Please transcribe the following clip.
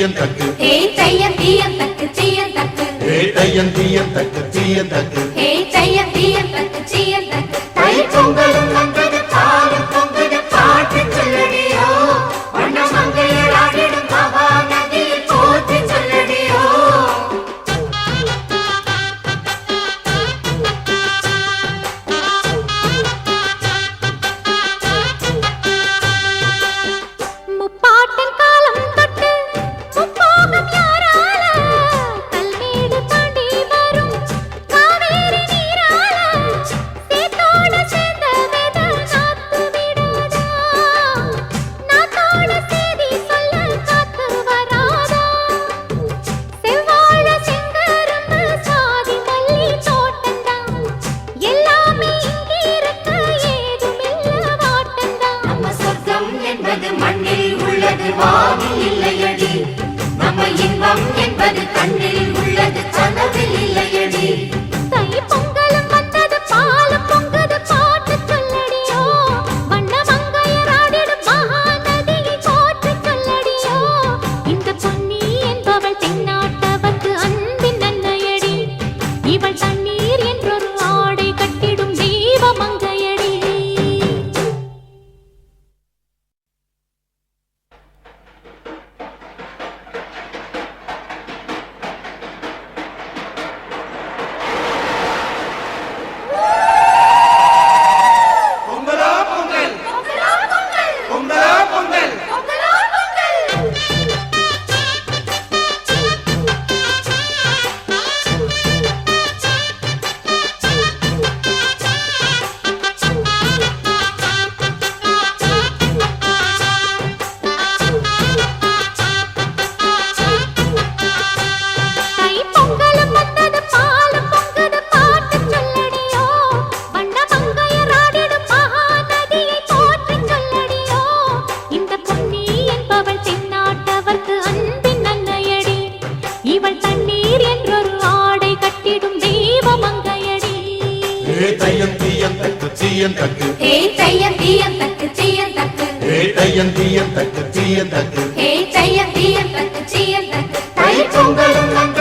தீயந்தக்கு ஹே தையம் தீயந்தக்கு தீயந்தக்கு ஹே தையம் தீயந்தக்கு தீயந்தக்கு ஹே தையம் தீயந்தக்கு தீயந்தக்கு தை பொங்கலும் வந்தது பாலும் பொங்குது பாட்டு சொல்லடியோ வண்ண மங்கையர் ஆடிடும் மகா நதியில் போற்றி சொல்லடியோ முப்பாட்டின் காலம் தொட்டு முப்போகம் யாரால கல்மேடு தாண்டி வரும் காவேரி நீரால சேத்தோட சேர்ந்த வேத நாத்து விடாதா நாத்தோட சேதி சொல்ல காத்து வராதா செவ்வாழ செங்கரும்பு சாதி மல்லி தோட்டந்தான் எல்லாமே இங்கிருக்க ஏதுமில்ல வாட்டந்தான் நம்ம சொர்க்கம் என்பது மண்ணில் உள்ளது வானில் இல்லையடி நம்ம இன்பம் என்பது கண்ணில் உள்ளது கனவில் இல்லையடி தை பொங்கலும் வந்தது பாலும் பொங்குது பாட்டு சொல்லடியோ வண்ண மங்கையர் ஆடிடும் மகா நதியை போற்றி சொல்லடியோ இந்த பொன்னி என்பவள் தென்னாட்டவர்க்கு அன்பின் அன்னையடி இவள் தண்ணீர் என்றொரு ஆடை கட்டிடும் தெய்வ மங்கையடி பொங்கலா பொங்கல் பொங்கலா பொங்கல் தை பொங்கலும் வந்தது பாலும் பொங்குது பாட்டு சொல்லடியோ வண்ண மங்கையர் ஆடிடும் மகா நதியை போற்றி சொல்லடியோ இந்த பொன்னி என்பவள் தென்னாட்டவர்க்கு அன்பின் அன்னையடி இவள் தண்ணீர் என்றொரு ஆடை கட்டிடும் தெய்வ மங்கையடி ஹே தையம் தீயந்தக்கு தீயந்தக்கு ஹே தையம் தீயந்தக்கு தீயந்தக்கு ஹே தையம் தீயந்தக்கு தீயந்தக்கு ஹே தையம் தீயந்தக்கு தீயந்தக்கு தை பொங்கலும் வந்தது